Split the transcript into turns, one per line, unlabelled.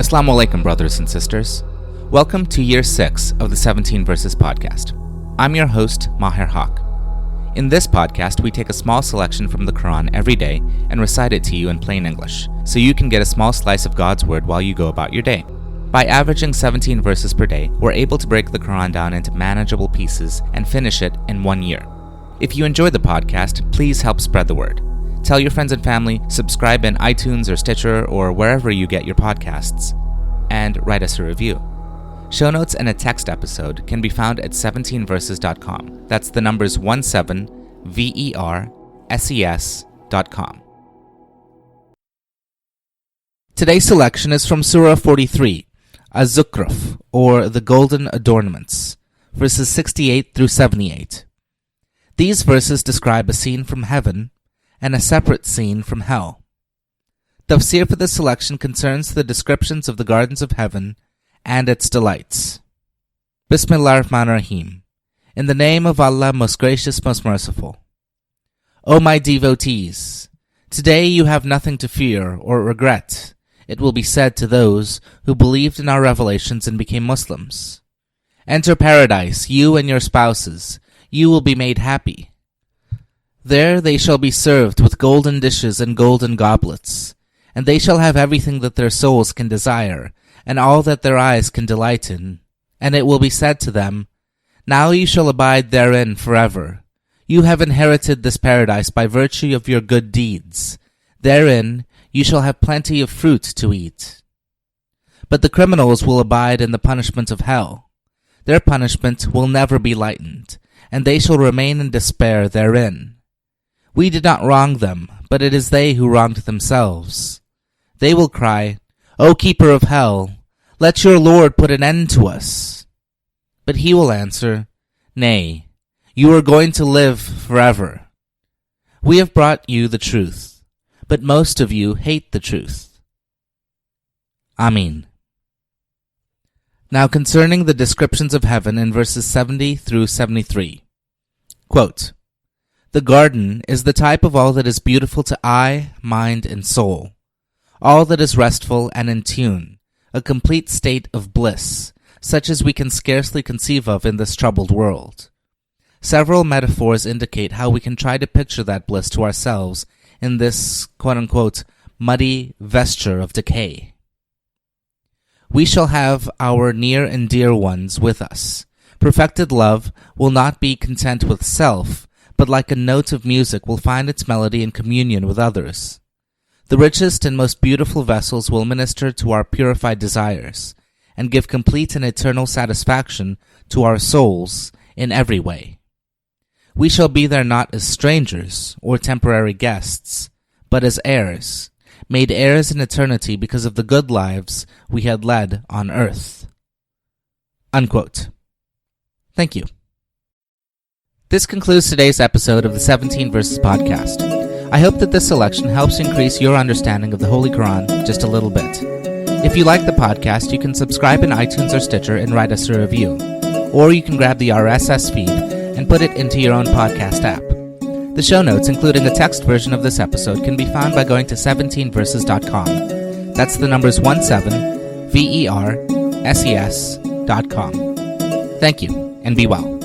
As-salaam wa-alaikum, brothers and sisters. Welcome to Year 6 of the 17 Verses podcast. I'm your host, Maher Haq. In this podcast, we take a small selection from the Quran every day and recite it to you in plain English, so you can get a small slice of God's word while you go about your day. By averaging 17 verses per day, we're able to break the Quran down into manageable pieces and finish it in 1 year. If you enjoy the podcast, please help spread the word. Tell your friends and family, subscribe in iTunes or Stitcher or wherever you get your podcasts, and write us a review. Show notes and a text episode can be found at 17verses.com. That's the numbers 17verses.com. Today's selection is from Surah 43, Az-Zukhruf, or the Golden Adornments, verses 68 through 78. These verses describe a scene from heaven and a separate scene from hell. Tafseer for this selection concerns the descriptions of the gardens of heaven and its delights. Bismillah ar-Rahman ar-Rahim. In the name of Allah, most gracious, most merciful. O my devotees, today you have nothing to fear or regret. It will be said to those who believed in our revelations and became Muslims. Enter paradise, you and your spouses. You will be made happy. There they shall be served with golden dishes and golden goblets, and they shall have everything that their souls can desire, and all that their eyes can delight in. And it will be said to them, now you shall abide therein forever. You have inherited this paradise by virtue of your good deeds. Therein you shall have plenty of fruit to eat. But the criminals will abide in the punishment of hell. Their punishment will never be lightened, and they shall remain in despair therein. We did not wrong them, but it is they who wronged themselves. They will cry, O keeper of hell, let your Lord put an end to us. But he will answer, nay, you are going to live forever. We have brought you the truth, but most of you hate the truth. Ameen. Now concerning the descriptions of heaven in verses 70 through 73. Quote, the garden is the type of all that is beautiful to eye, mind, and soul, all that is restful and in tune, a complete state of bliss, such as we can scarcely conceive of in this troubled world. Several metaphors indicate how we can try to picture that bliss to ourselves in this quote-unquote muddy vesture of decay. We shall have our near and dear ones with us. Perfected love will not be content with self, but like a note of music will find its melody in communion with others. The richest and most beautiful vessels will minister to our purified desires, and give complete and eternal satisfaction to our souls in every way. We shall be there not as strangers or temporary guests, but as heirs, made heirs in eternity because of the good lives we had led on earth. Unquote. Thank you. This concludes today's episode of the 17 Verses podcast. I hope that this selection helps increase your understanding of the Holy Quran just a little bit. If you like the podcast, you can subscribe in iTunes or Stitcher and write us a review. Or you can grab the RSS feed and put it into your own podcast app. The show notes, including a text version of this episode, can be found by going to 17verses.com. That's the numbers 17verses.com. Thank you, and be well.